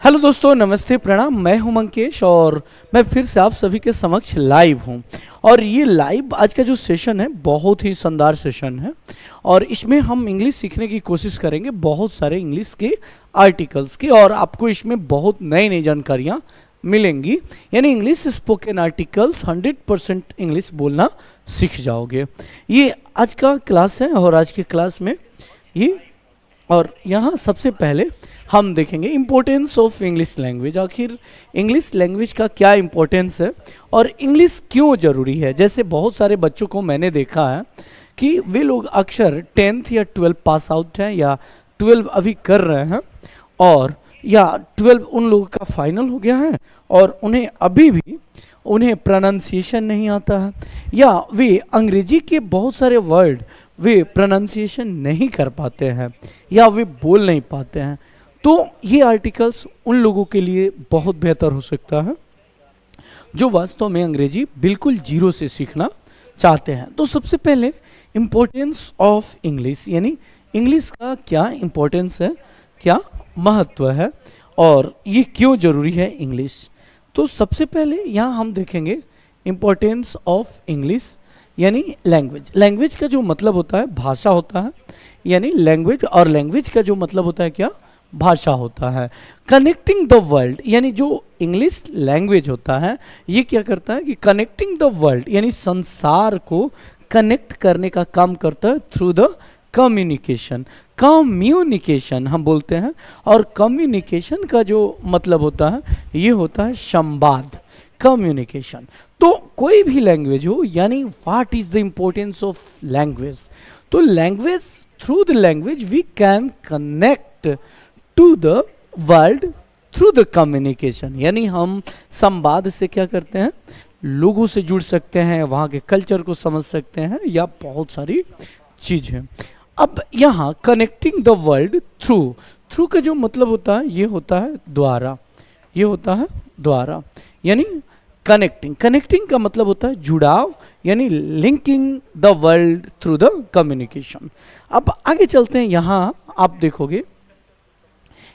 Hello दोस्तों, नमस्ते, प्रणाम। मैं हूं मंकेश और मैं फिर से आप सभी के समक्ष लाइव हूं। और ये लाइव आज का जो सेशन है बहुत ही शानदार सेशन है और इसमें हम इंग्लिश सीखने की कोशिश करेंगे, बहुत सारे इंग्लिश के आर्टिकल्स की, और आपको इसमें बहुत नई नई जानकारियाँ मिलेंगी। यानी इंग्लिश स्पोकन आर्टिकल्स 100% इंग्लिश बोलना सीख जाओगे। ये आज का क्लास है और आज के क्लास में ये और यहाँ सबसे पहले हम देखेंगे इम्पोर्टेंस ऑफ इंग्लिश लैंग्वेज। आखिर इंग्लिश लैंग्वेज का क्या इम्पोर्टेंस है और इंग्लिश क्यों ज़रूरी है। जैसे बहुत सारे बच्चों को मैंने देखा है कि वे लोग अक्सर 10th या 12 पास आउट हैं या 12 अभी कर रहे हैं और या 12 उन लोगों का फाइनल हो गया है और उन्हें अभी भी प्रोनाउंसिएशन नहीं आता है, या वे अंग्रेजी के बहुत सारे वर्ड वे प्रोनाउंसिएशन नहीं कर पाते हैं या वे बोल नहीं पाते हैं। तो ये आर्टिकल्स उन लोगों के लिए बहुत बेहतर हो सकता है जो वास्तव में अंग्रेजी बिल्कुल जीरो से सीखना चाहते हैं। तो सबसे पहले इम्पोर्टेंस ऑफ इंग्लिश, यानी इंग्लिश का क्या इम्पोर्टेंस है, क्या महत्व है और ये क्यों ज़रूरी है इंग्लिश। तो सबसे पहले यहाँ हम देखेंगे इम्पोर्टेंस ऑफ इंग्लिश यानी लैंग्वेज। लैंग्वेज का जो मतलब होता है भाषा होता है, यानी लैंग्वेज, और लैंग्वेज का जो मतलब होता है क्या, भाषा होता है। कनेक्टिंग द वर्ल्ड, यानी जो इंग्लिश लैंग्वेज होता है ये क्या करता है कि कनेक्टिंग द वर्ल्ड यानी संसार को कनेक्ट करने का काम करता है थ्रू द कम्युनिकेशन। कम्युनिकेशन हम बोलते हैं और कम्युनिकेशन का जो मतलब होता है ये होता है संवाद, कम्युनिकेशन। तो कोई भी लैंग्वेज हो, यानी what is the importance of language. तो language, through the language we can connect to the world through the communication, यानी हम संवाद से क्या करते हैं, लोगों से जुड़ सकते हैं, वहाँ के कल्चर को समझ सकते हैं या बहुत सारी चीज़ें। अब यहाँ connecting the world through, through का जो मतलब होता है ये होता है द्वारा, ये होता है द्वारा, यानी कनेक्टिंग। कनेक्टिंग का मतलब होता है जुड़ाव, यानी linking the world through the communication. अब आगे चलते हैं, यहाँ आप देखोगे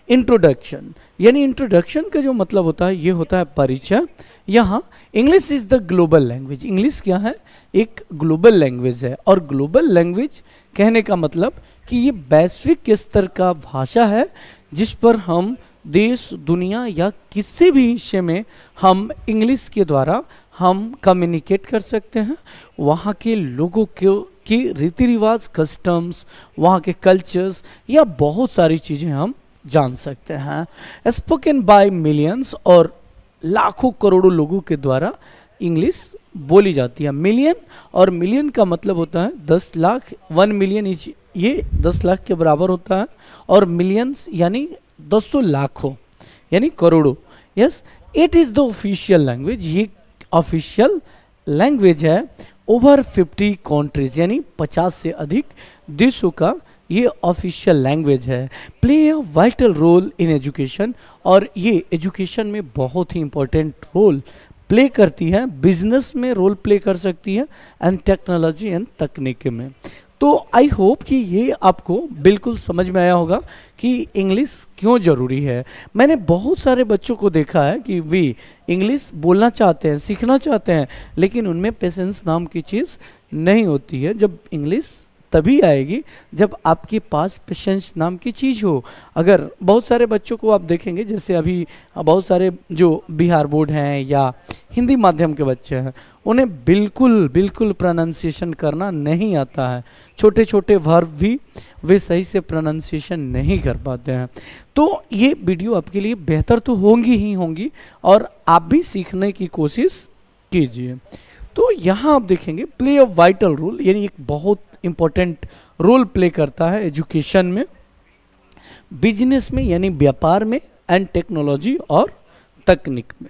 इंट्रोडक्शन, यानी इंट्रोडक्शन का जो मतलब होता है ये होता है परिचय। यहाँ English is the global language. English क्या है, एक ग्लोबल लैंग्वेज है और ग्लोबल लैंग्वेज कहने का मतलब कि ये वैश्विक स्तर का भाषा है जिस पर हम देश, दुनिया या किसी भी हिस्से में हम इंग्लिश के द्वारा हम कम्युनिकेट कर सकते हैं। वहाँ के लोगों की रीति रिवाज, कस्टम्स, वहाँ के कल्चर्स या बहुत सारी चीज़ें हम जान सकते हैं। स्पोकन बाय मिलियंस, और लाखों करोड़ों लोगों के द्वारा इंग्लिश बोली जाती है। मिलियन, और मिलियन का मतलब होता है 10 लाख, 1 मिलियन ये 10 लाख के बराबर होता है, और मिलियंस यानी 200 लाखों यानी करोड़ों। Yes, it is the official language, ये ऑफिशियल लैंग्वेज है ओवर 50 कंट्रीज, यानी 50 से अधिक देशों का ये ऑफिशियल लैंग्वेज है। Play a vital role in education, और ये एजुकेशन में बहुत ही इंपॉर्टेंट रोल प्ले करती है, बिजनेस में रोल प्ले कर सकती है, एंड टेक्नोलॉजी एंड तकनीक में। तो आई होप कि ये आपको बिल्कुल समझ में आया होगा कि इंग्लिश क्यों ज़रूरी है। मैंने बहुत सारे बच्चों को देखा है कि वे इंग्लिश बोलना चाहते हैं, सीखना चाहते हैं, लेकिन उनमें पेशेंस नाम की चीज़ नहीं होती है। जब इंग्लिश तभी आएगी जब आपके पास पेशेंस नाम की चीज़ हो। अगर बहुत सारे बच्चों को आप देखेंगे, जैसे अभी बहुत सारे जो बिहार बोर्ड हैं या हिंदी माध्यम के बच्चे हैं, उन्हें बिल्कुल प्रोनाउंसिएशन करना नहीं आता है। छोटे छोटे वर्ब भी वे सही से प्रोनाउंसिएशन नहीं कर पाते हैं। तो ये वीडियो आपके लिए बेहतर तो होंगी और आप भी सीखने की कोशिश कीजिए। तो यहाँ आप देखेंगे प्ले अ वाइटल रोल, यानी एक बहुत इम्पोर्टेंट रोल प्ले करता है एजुकेशन में, बिजनेस में यानी व्यापार में, एंड टेक्नोलॉजी और तकनीक में।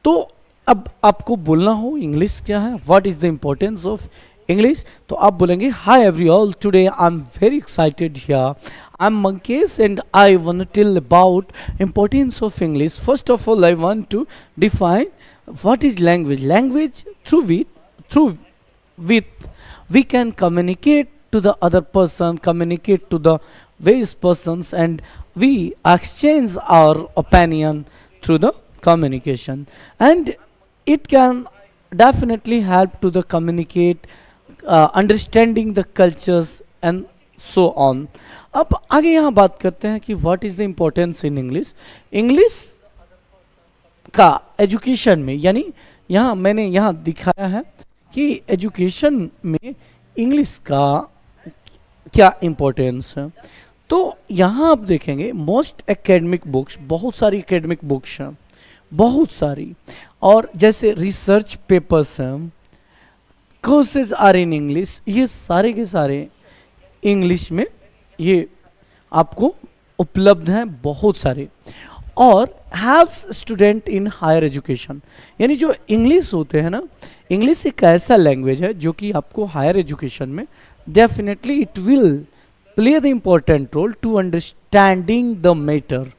तो अब आपको बोलना हो इंग्लिश क्या है, what is the importance of English, तो आप बोलेंगे hi everyone, today I am very excited here, I am Mankesh and I want to tell about importance of English. First of all I want to define what is language. Language through which we can communicate to the other person, communicate to the various persons, and we exchange our opinion through the communication, and it can definitely help to the communicate, understanding the cultures and so on. अब आगे यहाँ बात करते हैं कि what is the importance in English. English का education में, यानी यहाँ मैंने यहाँ दिखाया है कि एजुकेशन में इंग्लिश का क्या इम्पोर्टेंस है। तो यहाँ आप देखेंगे मोस्ट एकेडमिक बुक्स, बहुत सारी एकेडमिक बुक्स हैं, बहुत सारी, और जैसे रिसर्च पेपर्स हैं, कोर्सेज आर इन इंग्लिश, ये सारे के सारे इंग्लिश में ये आपको उपलब्ध हैं बहुत सारे। और haves student in higher education, यानी जो इंग्लिश होते हैं ना, इंग्लिश एक ऐसा लैंग्वेज है जो कि आपको हायर एजुकेशन में definitely it will play the important role to understanding the matter,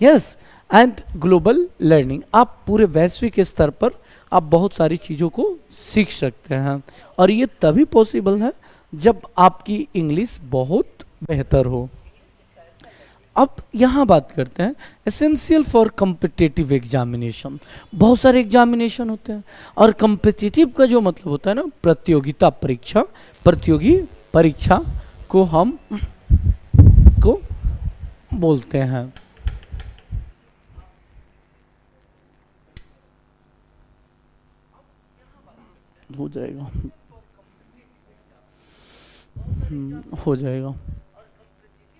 yes, and global learning. आप पूरे वैश्विक स्तर पर आप बहुत सारी चीज़ों को सीख सकते हैं, और ये तभी पॉसिबल है जब आपकी इंग्लिश बहुत बेहतर हो। अब यहाँ बात करते हैं एसेंशियल फॉर कम्पिटिटिव एग्जामिनेशन। बहुत सारे एग्जामिनेशन होते हैं, और कम्पिटिटिव का जो मतलब होता है ना, प्रतियोगिता परीक्षा, प्रतियोगी परीक्षा को हम को बोलते हैं। हो जाएगा, हो जाएगा,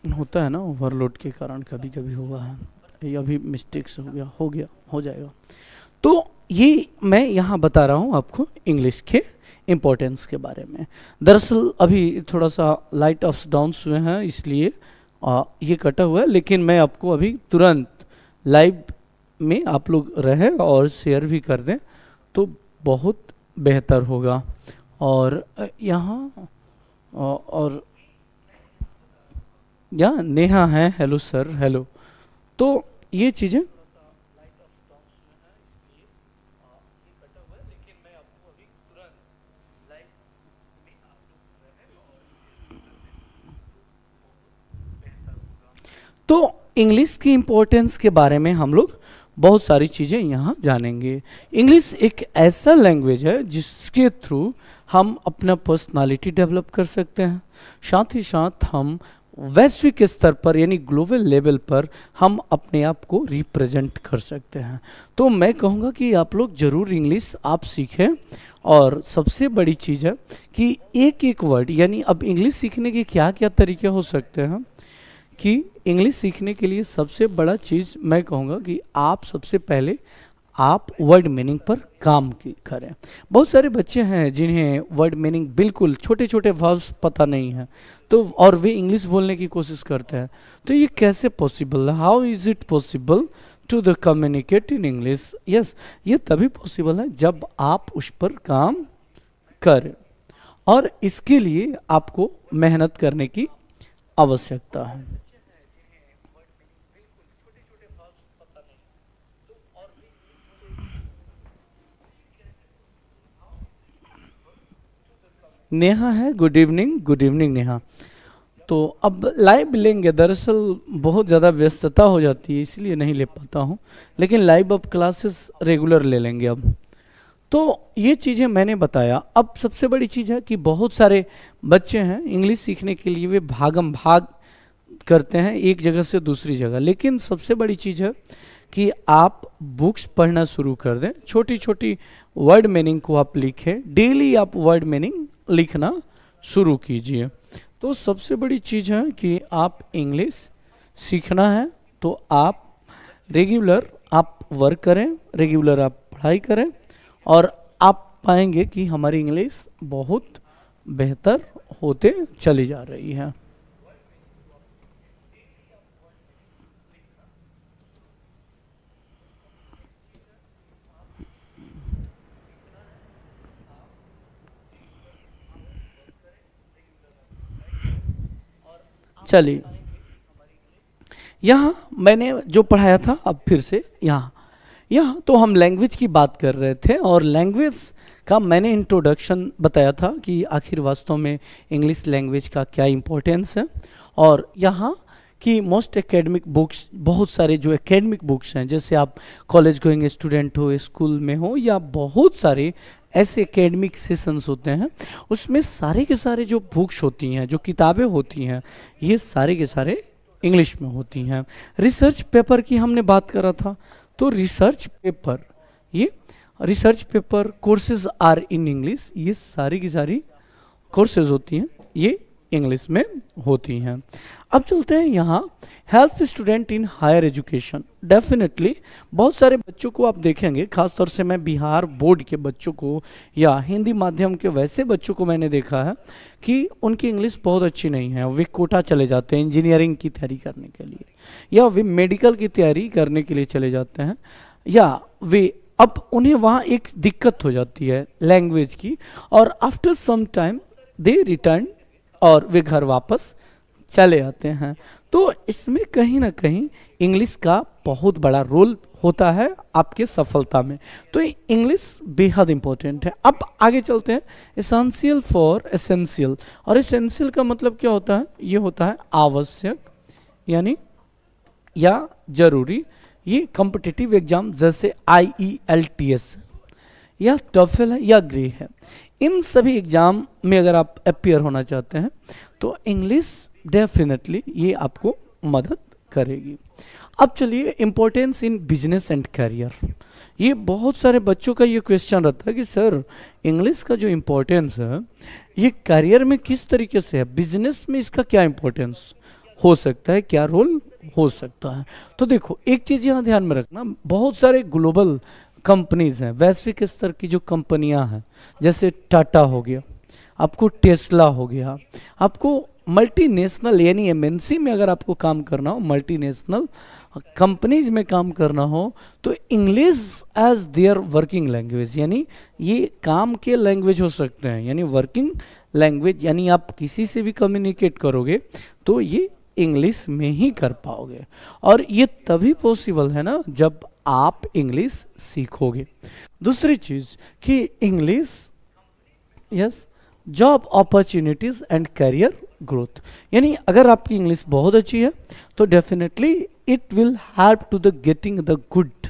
होता है ना ओवरलोड के कारण, कभी कभी हुआ है, ये अभी मिस्टेक्स हो गया, हो जाएगा। तो ये मैं यहाँ बता रहा हूँ आपको इंग्लिश के इम्पोर्टेंस के बारे में। दरअसल अभी थोड़ा सा लाइट अप्स डाउन्स हुए हैं, इसलिए ये कटा हुआ है, लेकिन मैं आपको अभी तुरंत लाइव में आप लोग रहे और शेयर भी कर दें तो बहुत बेहतर होगा। और यहाँ और या नेहा है, हेलो सर, हेलो। तो ये चीज़ें तो इंग्लिश की इम्पोर्टेंस के बारे में हम लोग बहुत सारी चीज़ें यहाँ जानेंगे। इंग्लिश एक ऐसा लैंग्वेज है जिसके थ्रू हम अपना पर्सनालिटी डेवलप कर सकते हैं, साथ ही साथ हम वैश्विक स्तर पर यानी ग्लोबल लेवल पर हम अपने आप को रिप्रेजेंट कर सकते हैं। तो मैं कहूँगा कि आप लोग ज़रूर इंग्लिश आप सीखें। और सबसे बड़ी चीज़ है कि एक एक वर्ड, यानी अब इंग्लिश सीखने के क्या क्या तरीके हो सकते हैं, कि इंग्लिश सीखने के लिए सबसे बड़ा चीज़ मैं कहूँगा कि आप सबसे पहले आप वर्ड मीनिंग पर काम करें। बहुत सारे बच्चे हैं जिन्हें वर्ड मीनिंग बिल्कुल छोटे छोटे वर्ड्स पता नहीं है, तो और वे इंग्लिश बोलने की कोशिश करते हैं। तो ये कैसे पॉसिबल है, how is it possible to the communicate in English? Yes, ये तभी पॉसिबल है जब आप उस पर काम करें, और इसके लिए आपको मेहनत करने की आवश्यकता है। नेहा है, good evening, good evening Neha. तो अब लाइव लेंगे, दरअसल बहुत ज़्यादा व्यस्तता हो जाती है इसलिए नहीं ले पाता हूँ, लेकिन लाइव अब क्लासेस रेगुलर ले लेंगे अब। तो ये चीज़ें मैंने बताया। अब सबसे बड़ी चीज़ है कि बहुत सारे बच्चे हैं इंग्लिश सीखने के लिए वे भागम भाग करते हैं एक जगह से दूसरी जगह, लेकिन सबसे बड़ी चीज़ है कि आप बुक्स पढ़ना शुरू कर दें, छोटी छोटी वर्ड मीनिंग को आप लिखें, डेली आप वर्ड मीनिंग लिखना शुरू कीजिए। तो सबसे बड़ी चीज़ है कि आप इंग्लिश सीखना है तो आप रेगुलर आप वर्क करें, रेगुलर आप पढ़ाई करें, और आप पाएंगे कि हमारी इंग्लिश बहुत बेहतर होते चली जा रही है। चलिए, यहाँ मैंने जो पढ़ाया था अब फिर से यहाँ तो हम लैंग्वेज की बात कर रहे थे, और लैंग्वेज का मैंने इंट्रोडक्शन बताया था कि आखिर वास्तव में इंग्लिश लैंग्वेज का क्या इम्पोर्टेंस है, और यहाँ कि मोस्ट एकेडमिक बुक्स, बहुत सारे जो एकेडमिक बुक्स हैं, जैसे आप कॉलेज गोइंग स्टूडेंट हो, स्कूल में हो, या बहुत सारे ऐसे एकेडमिक सेशंस होते हैं, उसमें सारे के सारे जो बुक्स होती हैं, जो किताबें होती हैं, ये सारे के सारे इंग्लिश में होती हैं। रिसर्च पेपर की हमने बात करा था, तो research paper courses are in English, ये सारी की सारी कोर्सेज होती हैं, ये इंग्लिश में होती हैं। अब चलते हैं यहाँ help student in higher education. Definitely बहुत सारे बच्चों को आप देखेंगे, खासतौर से मैं बिहार बोर्ड के बच्चों को या हिंदी माध्यम के वैसे बच्चों को मैंने देखा है कि उनकी इंग्लिश बहुत अच्छी नहीं है। वे कोटा चले जाते हैं इंजीनियरिंग की तैयारी करने के लिए, या वे मेडिकल की तैयारी करने के लिए चले जाते हैं, या वे अब उन्हें वहाँ एक दिक्कत हो जाती है लैंग्वेज की, और आफ्टर सम टाइम दे रिटर्न, और वे घर वापस चले आते हैं। तो इसमें कहीं ना कहीं इंग्लिश का बहुत बड़ा रोल होता है आपके सफलता में। तो इंग्लिश बेहद इंपॉर्टेंट है। अब आगे चलते हैं, एसेंशियल फॉर एसेंशियल। और एसेंशियल का मतलब क्या होता है? ये होता है आवश्यक, यानी या जरूरी। ये कॉम्पिटिटिव एग्जाम जैसे IELTS या टॉफल है या ग्रे है, इन सभी एग्जाम में अगर आप अपियर होना चाहते हैं तो इंग्लिश डेफिनेटली ये आपको मदद करेगी। अब चलिए, importance in business and career. ये बहुत सारे बच्चों का ये क्वेश्चन रहता है कि सर इंग्लिश का जो इम्पोर्टेंस है ये करियर में किस तरीके से है, बिजनेस में इसका क्या इम्पोर्टेंस हो सकता है, क्या रोल हो सकता है। तो देखो, एक चीज़ यहाँ ध्यान में रखना, बहुत सारे ग्लोबल कंपनीज हैं, वैश्विक स्तर की जो कंपनियां हैं, जैसे टाटा हो गया, आपको टेस्ला हो गया, आपको मल्टीनेशनल यानी MNC में अगर आपको काम करना हो, मल्टीनेशनल कंपनीज में काम करना हो, तो English as their working language, यानी ये काम के लैंग्वेज हो सकते हैं, यानी वर्किंग लैंग्वेज, यानी आप किसी से भी कम्युनिकेट करोगे तो ये इंग्लिश में ही कर पाओगे। और ये तभी पॉसिबल है ना जब आप इंग्लिश सीखोगे। दूसरी चीज कि English, yes, job opportunities and career growth, यानी अगर आपकी इंग्लिश बहुत अच्छी है तो definitely it will help to the getting the good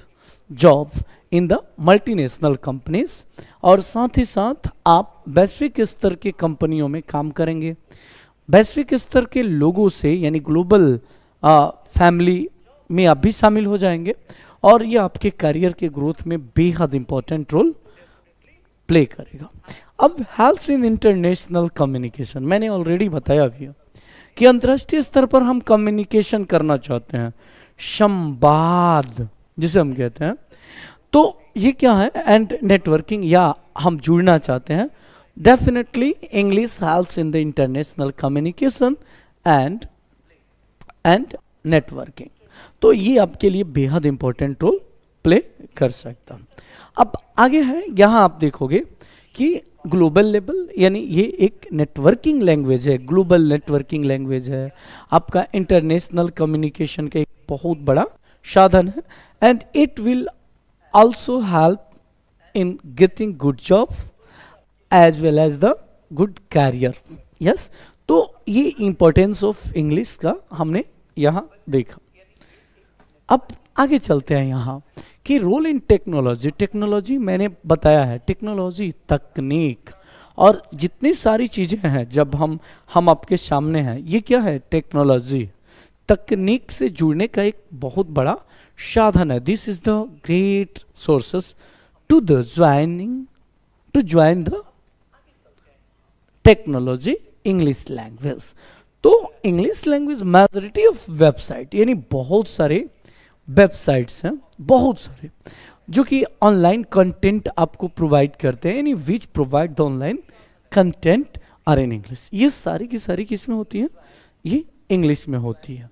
job in the multinational companies, और साथ ही साथ आप वैश्विक स्तर के कंपनियों में काम करेंगे, वैश्विक स्तर के लोगों से यानी ग्लोबल फैमिली में आप भी शामिल हो जाएंगे, और ये आपके करियर के ग्रोथ में बेहद इंपॉर्टेंट रोल प्ले करेगा। अब हेल्प्स इन इंटरनेशनल कम्युनिकेशन, मैंने ऑलरेडी बताया भी कि अंतर्राष्ट्रीय स्तर पर हम कम्युनिकेशन करना चाहते हैं, संवाद जिसे हम कहते हैं, तो ये क्या है, एंड नेटवर्किंग, या हम जुड़ना चाहते हैं, definitely English helps in the international communication and networking. तो ये आपके लिए बेहद इंपॉर्टेंट रोल प्ले कर सकता है। अब आगे है, यहाँ आप देखोगे कि ग्लोबल लेवल, यानी ये एक नेटवर्किंग लैंग्वेज है, ग्लोबल नेटवर्किंग लैंग्वेज है, आपका इंटरनेशनल कम्युनिकेशन का एक बहुत बड़ा साधन है, and it will also help in getting good job as well as the good career. Yes, तो ये इंपॉर्टेंस ऑफ इंग्लिश का हमने यहाँ देखा। अब आगे चलते हैं यहाँ कि रोल इन टेक्नोलॉजी। टेक्नोलॉजी मैंने बताया है, टेक्नोलॉजी, तकनीक, और जितनी सारी चीज़ें हैं जब हम आपके सामने हैं, ये क्या है, टेक्नोलॉजी, तकनीक से जुड़ने का एक बहुत बड़ा साधन है। This is the great sources to join the technology English language. तो English language majority of website, यानी बहुत सारे वेबसाइट्स हैं, बहुत सारे, जो कि ऑनलाइन कंटेंट आपको प्रोवाइड करते हैं, यानी which provide the online content are in English. ये सारी की सारी किस में होती है, ये इंग्लिश में होती है।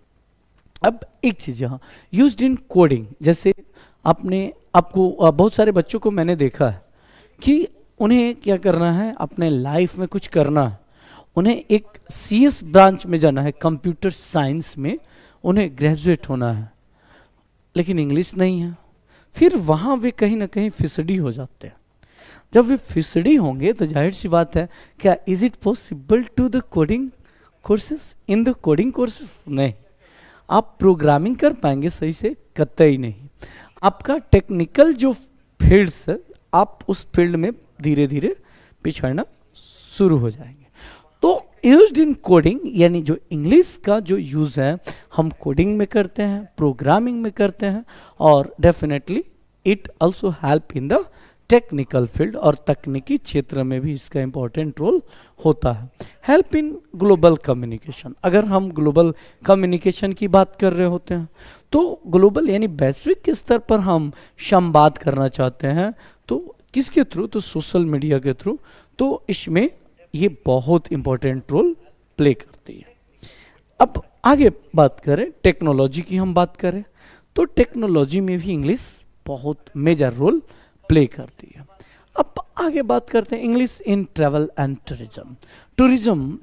अब एक चीज़ यहाँ यूज्ड इन कोडिंग, जैसे आपको बहुत सारे बच्चों को मैंने देखा है कि उन्हें क्या करना है, अपने लाइफ में कुछ करना है, उन्हें एक CS ब्रांच में जाना है, कंप्यूटर साइंस में उन्हें ग्रेजुएट होना है, लेकिन इंग्लिश नहीं है, फिर वहाँ वे कहीं ना कहीं फिसडी हो जाते हैं। जब वे फिसडी होंगे तो जाहिर सी बात है, क्या is it possible to the coding courses, in the coding courses? नहीं, आप प्रोग्रामिंग कर पाएंगे सही से, कतई नहीं। आपका टेक्निकल जो फील्ड्स है, आप उस फील्ड में धीरे धीरे पिछड़ना शुरू हो जाएंगे। तो यूज्ड इन कोडिंग, यानी जो इंग्लिश का जो यूज़ है हम कोडिंग में करते हैं, प्रोग्रामिंग में करते हैं, और definitely it also help in the technical field, और तकनीकी क्षेत्र में भी इसका इंपॉर्टेंट रोल होता है। हेल्प इन ग्लोबल कम्युनिकेशन, अगर हम ग्लोबल कम्युनिकेशन की बात कर रहे होते हैं तो ग्लोबल यानी वैश्विक स्तर पर हम संवाद करना चाहते हैं, तो किसके थ्रू? तो सोशल मीडिया के थ्रू। तो इसमें ये बहुत इंपॉर्टेंट रोल प्ले करती है। अब आगे बात करें टेक्नोलॉजी की, हम बात करें तो टेक्नोलॉजी में भी इंग्लिश बहुत मेजर रोल प्ले करती है। अब आगे बात करते हैं English in travel and tourism.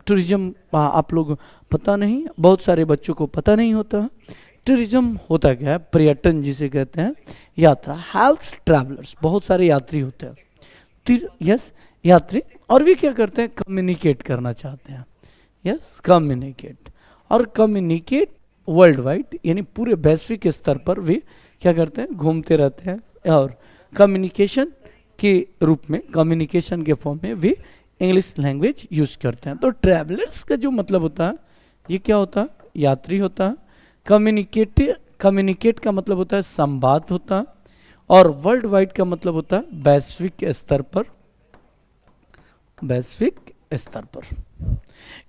Tourism आप लोग पता नहीं, बहुत सारे बच्चों को पता नहीं होता है। टूरिज्म होता क्या है? पर्यटन जिसे कहते हैं, यात्रा। हेल्प्स ट्रैवलर्स, बहुत सारे यात्री होते हैं, यस यात्री, और वे क्या करते हैं? कम्युनिकेट करना चाहते हैं, यस कम्युनिकेट, और कम्युनिकेट वर्ल्ड वाइड, यानी पूरे वैश्विक स्तर पर वे क्या करते हैं? घूमते रहते हैं, और कम्युनिकेशन के रूप में, कम्युनिकेशन के फॉर्म में वे इंग्लिश लैंग्वेज यूज करते हैं। तो ट्रैवलर्स का जो मतलब होता है, ये क्या होता है? यात्री होता है। कम्युनिकेट का मतलब होता है संवाद होता है, और वर्ल्ड वाइड का मतलब होता है वैश्विक स्तर पर, वैश्विक स्तर पर।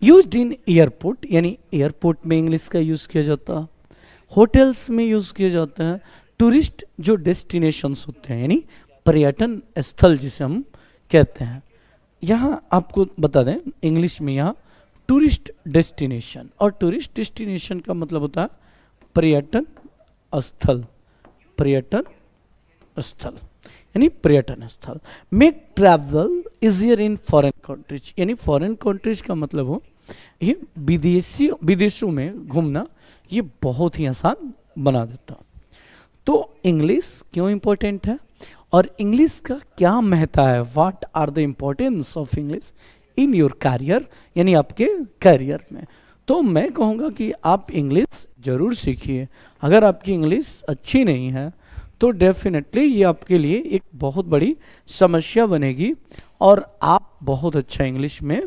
यूज्ड इन एयरपोर्ट, यानी एयरपोर्ट में इंग्लिश का यूज किया जाता है, होटल्स में यूज किया जाता है। टूरिस्ट जो डेस्टिनेशंस होते हैं, यानी पर्यटन स्थल जिसे हम कहते हैं, यहाँ आपको बता दें इंग्लिश में यहाँ टूरिस्ट डेस्टिनेशन, और टूरिस्ट डेस्टिनेशन का मतलब होता है पर्यटन स्थल, पर्यटन स्थल यानी पर्यटन स्थल। Make travel easier in foreign countries, यानी फॉरेन कंट्रीज का मतलब हो ये विदेशों में घूमना, ये बहुत ही आसान बना देता। तो इंग्लिश क्यों इम्पोर्टेंट है और इंग्लिश का क्या महत्व है? What are the importance of English in your career, यानी आपके करियर में। तो मैं कहूँगा कि आप इंग्लिश ज़रूर सीखिए। अगर आपकी इंग्लिश अच्छी नहीं है तो डेफिनेटली ये आपके लिए एक बहुत बड़ी समस्या बनेगी, और आप बहुत अच्छा इंग्लिश में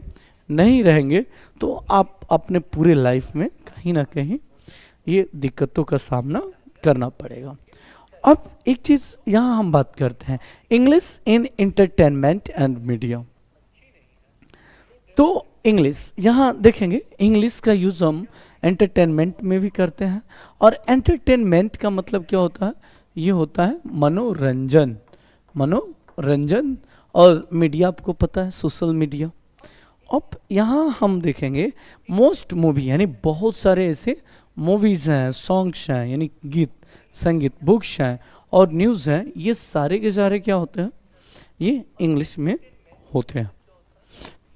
नहीं रहेंगे तो आप अपने पूरे लाइफ में कहीं ना कहीं ये दिक्कतों का सामना करना पड़ेगा। अब एक चीज़ यहाँ हम बात करते हैं, English in entertainment and media. तो इंग्लिश यहाँ देखेंगे, इंग्लिश का यूज़ हम एंटरटेनमेंट में भी करते हैं, और एंटरटेनमेंट का मतलब क्या होता है? ये होता है मनोरंजन, मनोरंजन, और मीडिया आपको पता है सोशल मीडिया। अब यहाँ हम देखेंगे मोस्ट मूवी, यानी बहुत सारे ऐसे मूवीज़ हैं, सॉन्ग्स हैं, यानी गीत संगीत, बुक्स हैं और न्यूज़ हैं, ये सारे के सारे क्या होते हैं? ये इंग्लिश में होते हैं।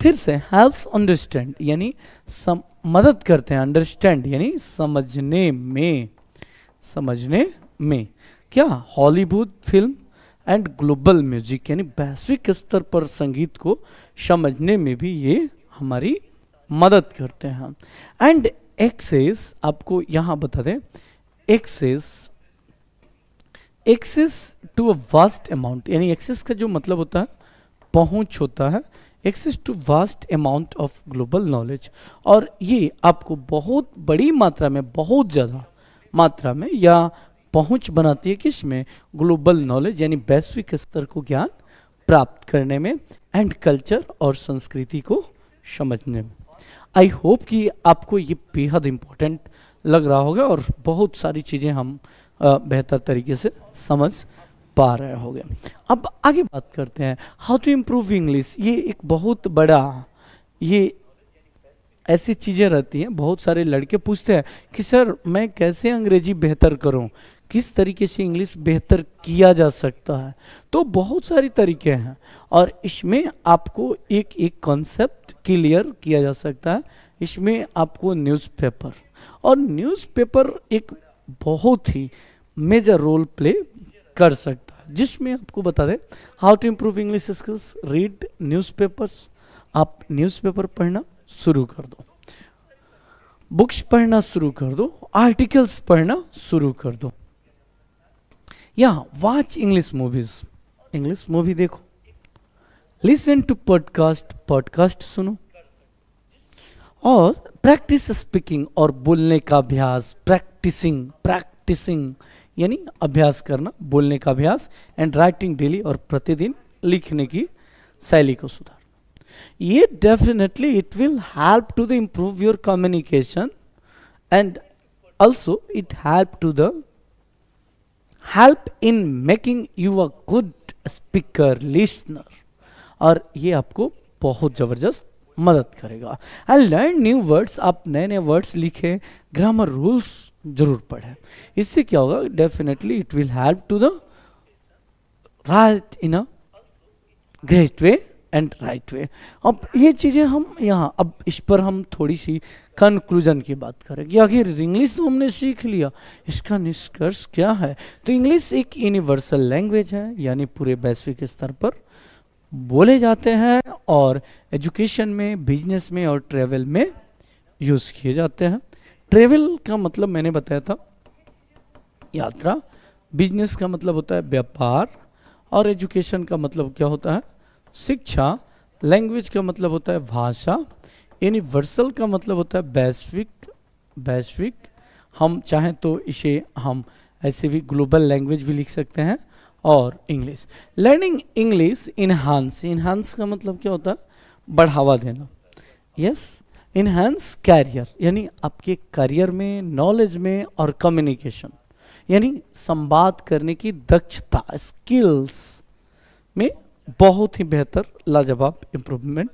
फिर से हेल्प्स अंडरस्टैंड, यानी मदद करते हैं, अंडरस्टैंड यानी समझने में, समझने में। क्या? Hollywood film and global music, यानी वैश्विक स्तर पर संगीत को समझने में भी ये हमारी मदद करते हैं। एंड एक्सेस, आपको यहाँ बता दें, access to a vast amount, यानी एक्सेस का जो मतलब होता है पहुँच होता है, access to vast amount of global knowledge, और ये आपको बहुत बड़ी मात्रा में, बहुत ज़्यादा मात्रा में या पहुंच बनाती है किस में? ग्लोबल नॉलेज, यानी वैश्विक स्तर को ज्ञान प्राप्त करने में, एंड कल्चर और संस्कृति को समझने में। आई होप कि आपको ये बेहद इम्पोर्टेंट लग रहा होगा और बहुत सारी चीज़ें हम बेहतर तरीके से समझ पा रहे होंगे। अब आगे बात करते हैं हाउ टू इम्प्रूव इंग्लिश। ये एक बहुत बड़ा, ये ऐसी चीज़ें रहती हैं, बहुत सारे लड़के पूछते हैं कि सर मैं कैसे अंग्रेजी बेहतर करूं, किस तरीके से इंग्लिश बेहतर किया जा सकता है। तो बहुत सारी तरीके हैं और इसमें आपको एक एक कॉन्सेप्ट क्लियर किया जा सकता है। इसमें आपको न्यूज़पेपर, और न्यूज़पेपर एक बहुत ही मेजर रोल प्ले कर सकता है, जिसमें आपको बता दें how to improve English skills, read newspapers. आप न्यूज़पेपर पढ़ना शुरू कर दो। बुक्स पढ़ना शुरू कर दो, आर्टिकल्स पढ़ना शुरू कर दो। या watch English movies, English movie देखो। लिसन टू पॉडकास्ट, पॉडकास्ट सुनो। और प्रैक्टिस स्पीकिंग, और बोलने का अभ्यास, प्रैक्टिसिंग, प्रैक्टिसिंग यानी अभ्यास करना, बोलने का अभ्यास। एंड राइटिंग डेली, और प्रतिदिन लिखने की शैली को सुधारना। ये definitely it will help to the improve your communication, and also it help in making you a good speaker, listener. और ये आपको बहुत जबरदस्त मदद करेगा। आई लर्न न्यू वर्ड्स, आप नए नए वर्ड्स लिखें, ग्रामर रूल्स जरूर पढ़ें। इससे क्या होगा, definitely it will help to the write in a great way and right way. अब ये चीज़ें हम यहाँ, अब इस पर हम थोड़ी सी कंक्लूजन की बात करें कि आखिर इंग्लिश तो हमने सीख लिया, इसका निष्कर्ष क्या है। तो इंग्लिश एक यूनिवर्सल लैंग्वेज है, यानी पूरे वैश्विक स्तर पर बोले जाते हैं, और एजुकेशन में, बिजनेस में और ट्रेवल में यूज़ किए जाते हैं। ट्रेवल का मतलब मैंने बताया था यात्रा, बिजनेस का मतलब होता है व्यापार, और एजुकेशन का मतलब क्या होता है, शिक्षा। लैंग्वेज का मतलब होता है भाषा। यूनिवर्सल का मतलब होता है वैश्विक, वैश्विक। हम चाहें तो इसे हम ऐसे भी ग्लोबल लैंग्वेज भी लिख सकते हैं। और English, learning English enhance, enhance का मतलब क्या होता है, बढ़ावा देना। यस, इनहांस कैरियर, यानी आपके करियर में, नॉलेज में और कम्युनिकेशन यानी संवाद करने की दक्षता, स्किल्स में बहुत ही बेहतर, लाजवाब इम्प्रूवमेंट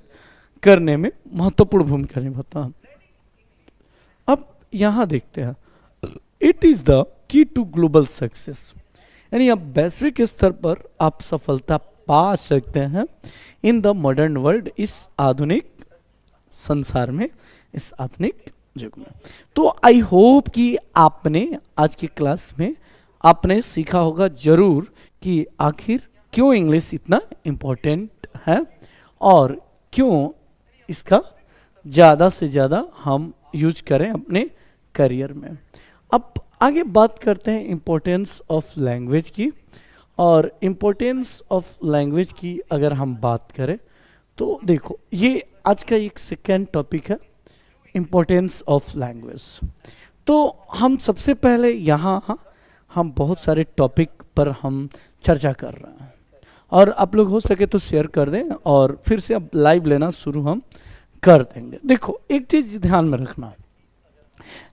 करने में महत्वपूर्ण भूमिका निभाता है। अब यहाँ देखते हैं, it is the key to global success, यानी अब वैश्विक स्तर पर आप सफलता पा सकते हैं इन द मॉडर्न वर्ल्ड, इस आधुनिक संसार में, इस आधुनिक युग में। तो आई होप कि आपने आज की क्लास में आपने सीखा होगा जरूर कि आखिर क्यों इंग्लिश इतना इम्पोर्टेंट है, और क्यों इसका ज़्यादा से ज़्यादा हम यूज करें अपने करियर में। अब आगे बात करते हैं इम्पोर्टेंस ऑफ लैंग्वेज की। और इम्पोर्टेंस ऑफ लैंग्वेज की अगर हम बात करें तो देखो, ये आज का एक सेकेंड टॉपिक है, इम्पोर्टेंस ऑफ लैंग्वेज। तो हम सबसे पहले यहाँ हम बहुत सारे टॉपिक पर हम चर्चा कर रहे हैं, और आप लोग हो सके तो शेयर कर दें, और फिर से अब लाइव लेना शुरू हम कर देंगे। देखो, एक चीज़ ध्यान में रखना,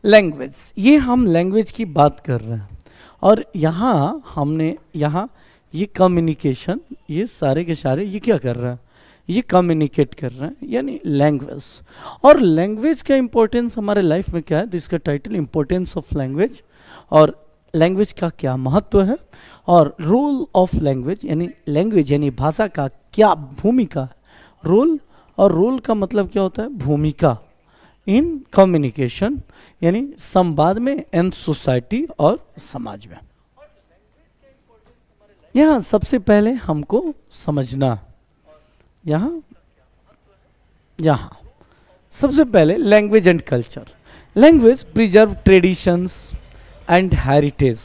लैंग्वेज, ये हम लैंग्वेज की बात कर रहे हैं, और यहाँ हमने ये कम्युनिकेशन, ये सारे के सारे ये क्या कर रहा है, ये कम्युनिकेट कर रहे हैं, यानी लैंग्वेज। और लैंग्वेज का इंपॉर्टेंस हमारे लाइफ में क्या है, इसका टाइटल इंपॉर्टेंस ऑफ लैंग्वेज, और लैंग्वेज का क्या महत्व है, और रोल ऑफ लैंग्वेज, यानी लैंग्वेज यानी भाषा का क्या भूमिका है, रोल, और रोल का मतलब क्या होता है, भूमिका, इन कम्युनिकेशन यानी संवाद में, एंड सोसाइटी और समाज में। यहाँ सबसे पहले हमको समझना, यहाँ सबसे पहले language and culture. Language preserve traditions and heritage,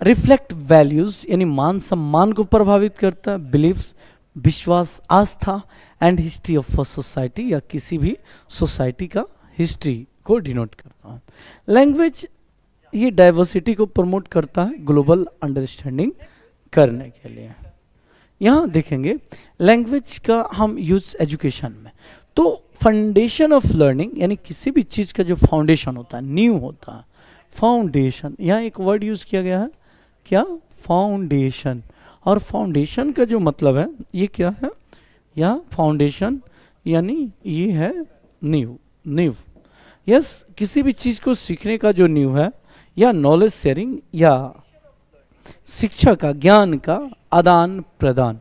reflect values यानी मान सम्मान को प्रभावित करता है, बिलीव्स विश्वास, आस्था, and history of a society, या किसी भी सोसाइटी का हिस्ट्री को डिनोट करता है। लैंग्वेज ये डाइवर्सिटी को प्रमोट करता है, ग्लोबल अंडरस्टैंडिंग करने के लिए। यहाँ देखेंगे लैंग्वेज का हम यूज एजुकेशन में, तो फाउंडेशन ऑफ लर्निंग यानी किसी भी चीज़ का जो फाउंडेशन होता है, न्यू होता है, फाउंडेशन, यहाँ एक वर्ड यूज किया गया है, क्या, फाउंडेशन। और फाउंडेशन का जो मतलब है ये क्या है, यहाँ फाउंडेशन यानी ये है नींव, नींव। यस, किसी भी चीज़ को सीखने का जो नींव है, या नॉलेज शेयरिंग, या शिक्षा का, ज्ञान का आदान प्रदान,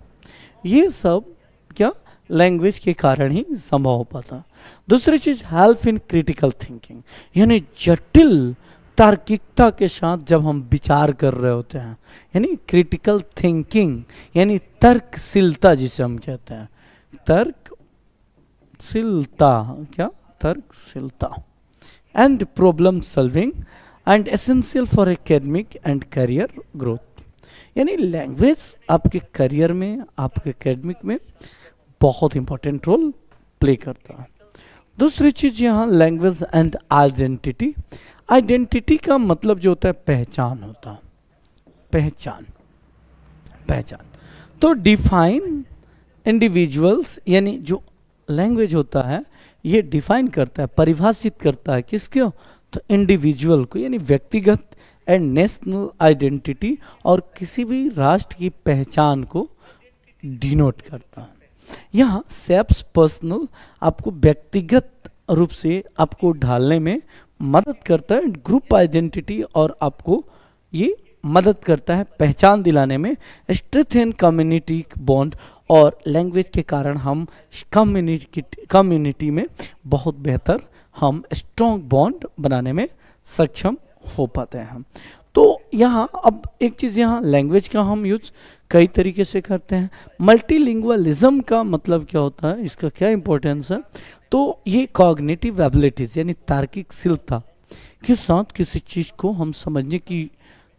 ये सब क्या लैंग्वेज के कारण ही संभव हो पाता है। दूसरी चीज, हेल्प इन क्रिटिकल थिंकिंग, यानी जटिल तार्किकता के साथ जब हम विचार कर रहे होते हैं, यानी क्रिटिकल थिंकिंग यानी तर्कशीलता जिसे हम कहते हैं, तर्कशीलता, क्या तर्कशीलता and problem solving and essential for academic and career growth. यानी लैंग्वेज आपके करियर में, आपके एकेडमिक में बहुत इंपॉर्टेंट रोल प्ले करता है। दूसरी चीज यहाँ लैंग्वेज एंड आइडेंटिटी। आइडेंटिटी का मतलब जो होता है पहचान होता है, पहचान। तो डिफाइन इंडिविजुअल्स, यानी जो लैंग्वेज होता है ये डिफाइन करता है, परिभाषित करता है किसको, तो इंडिविजुअल को, यानी व्यक्तिगत एंड नेशनल आइडेंटिटी, और किसी भी राष्ट्र की पहचान को डिनोट करता है। यहाँ सेल्फ पर्सनल आपको व्यक्तिगत रूप से आपको ढालने में मदद करता है, ग्रुप आइडेंटिटी और आपको ये मदद करता है पहचान दिलाने में, स्ट्रेंथन कम्युनिटी बॉन्ड, और लैंग्वेज के कारण हम कम्युनिटी में बहुत बेहतर हम स्ट्रॉन्ग बॉन्ड बनाने में सक्षम हो पाते हैं। तो यहाँ अब एक चीज़, यहाँ लैंग्वेज का हम यूज कई तरीके से करते हैं। मल्टीलिंगुअलिज्म का मतलब क्या होता है, इसका क्या इंपॉर्टेंस है, तो ये कॉग्निटिव एबिलिटीज यानी तार्किकशीलता के साथ किसी चीज़ को हम समझने की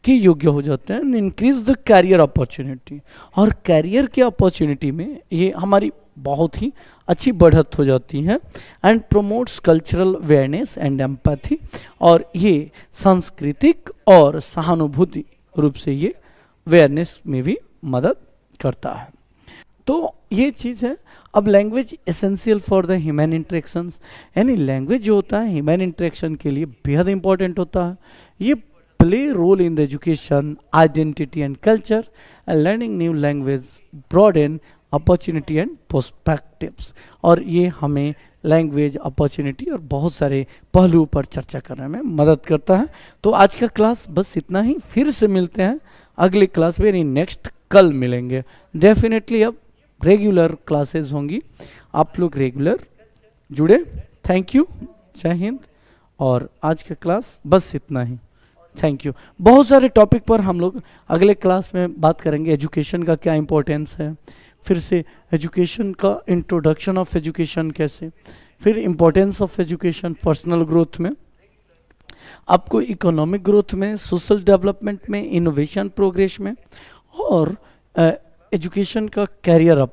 योग्य हो जाते हैं। इंक्रीज द कैरियर अपॉर्चुनिटी, और कैरियर के अपॉर्चुनिटी में ये हमारी बहुत ही अच्छी बढ़त हो जाती है। And promotes cultural awareness and empathy, और ये सांस्कृतिक और सहानुभूति रूप से ये अवेयरनेस में भी मदद करता है। तो ये चीज़ है। अब language essential for the human interactions, यानी लैंग्वेज जो होता है ह्यूमन इंटरेक्शन के लिए बेहद इंपॉर्टेंट होता है। ये play role in the education, identity and culture, and learning new language broaden opportunity and perspectives, और ये हमें लैंग्वेज, अपॉर्चुनिटी और बहुत सारे पहलुओं पर चर्चा करने में मदद करता है। तो आज का क्लास बस इतना ही, फिर से मिलते हैं अगली क्लास में, यानी नेक्स्ट कल मिलेंगे डेफिनेटली। अब रेगुलर क्लासेस होंगी, आप लोग रेगुलर जुड़े। थैंक यू, जय हिंद। और आज का क्लास बस इतना ही, थैंक यू। बहुत सारे टॉपिक पर हम लोग अगले क्लास में बात करेंगे। एजुकेशन का क्या इंपॉर्टेंस है, फिर से एजुकेशन का इंट्रोडक्शन ऑफ एजुकेशन कैसे, फिर importance of education personal growth में, आपको इकोनॉमिक ग्रोथ में, सोशल डेवलपमेंट में, इनोवेशन प्रोग्रेस में, और एजुकेशन का कैरियर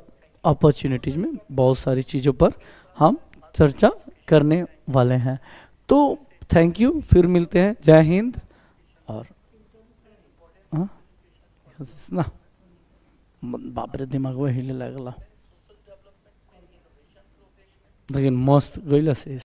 अपॉर्चुनिटीज में बहुत सारी चीज़ों पर हम चर्चा करने वाले हैं। तो थैंक यू, फिर मिलते हैं, जय हिंद। और ना बापरे दिमाग हिले लगला, लेकिन मस्त गईला से